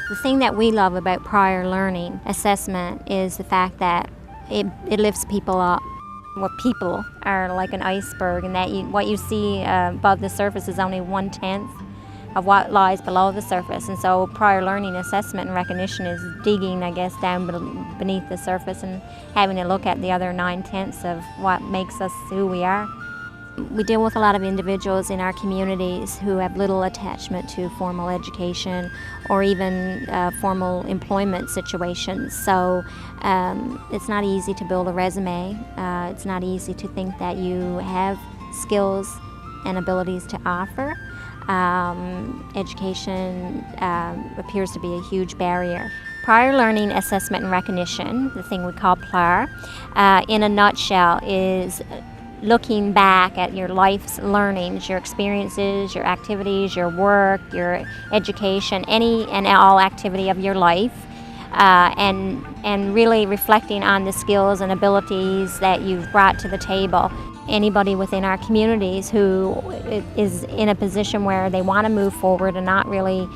The thing that we love about prior learning assessment is the fact that it lifts people up. Well, people are like an iceberg, and that what you see above the surface is only 1/10 of what lies below the surface. And so prior learning assessment and recognition is digging, I guess, down beneath the surface and having a look at the other 9/10 of what makes us who we are. We deal with a lot of individuals in our communities who have little attachment to formal education or even formal employment situations. So it's not easy to build a resume. It's not easy to think that you have skills and abilities to offer. Education appears to be a huge barrier. Prior learning assessment and recognition, the thing we call PLAR, in a nutshell is looking back at your life's learnings, your experiences, your activities, your work, your education, any and all activity of your life, and really reflecting on the skills and abilities that you've brought to the table. Anybody within our communities who is in a position where they want to move forward and not really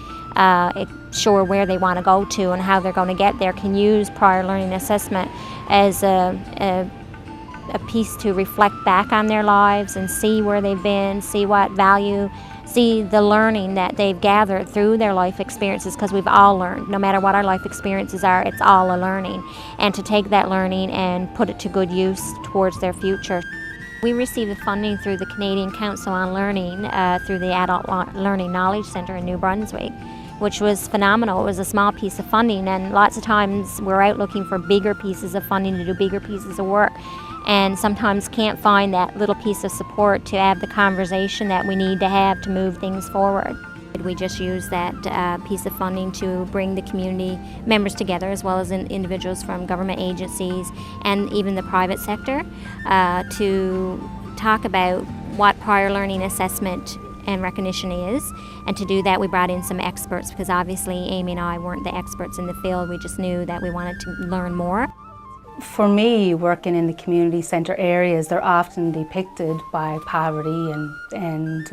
sure where they want to go to and how they're going to get there can use prior learning assessment as a piece to reflect back on their lives and see where they've been, see what value, see the learning that they've gathered through their life experiences, because we've all learned. No matter what our life experiences are, it's all a learning. And to take that learning and put it to good use towards their future. We received funding through the Canadian Council on Learning through the Adult Learning Knowledge Centre in New Brunswick, which was phenomenal. It was a small piece of funding, and lots of times we're out looking for bigger pieces of funding to do bigger pieces of work, and sometimes can't find that little piece of support to have the conversation that we need to have to move things forward. We just use that piece of funding to bring the community members together, as well as individuals from government agencies and even the private sector, to talk about what prior learning assessment and recognition is. And to do that, we brought in some experts, because obviously Amy and I weren't the experts in the field. We just knew that we wanted to learn more. For me, working in the community centre areas, they're often depicted by poverty and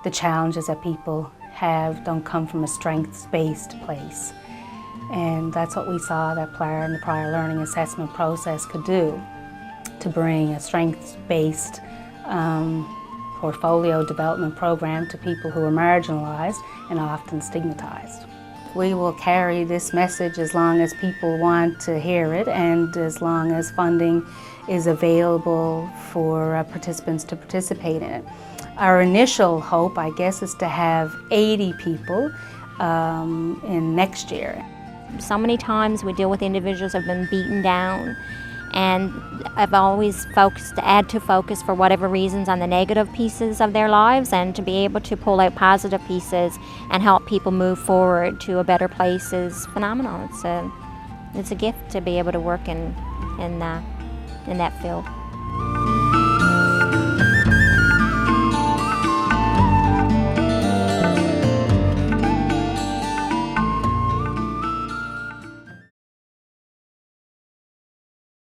the challenges that people have don't come from a strengths-based place. And that's what we saw that PLAR and the prior learning assessment process could do, to bring a strengths-based portfolio development program to people who are marginalised and often stigmatised. We will carry this message as long as people want to hear it, and as long as funding is available for participants to participate in it. Our initial hope, I guess, is to have 80 people in next year. So many times we deal with individuals who have been beaten down, and I've always had to focus for whatever reasons on the negative pieces of their lives, and to be able to pull out positive pieces and help people move forward to a better place is phenomenal. It's a gift to be able to work in that field.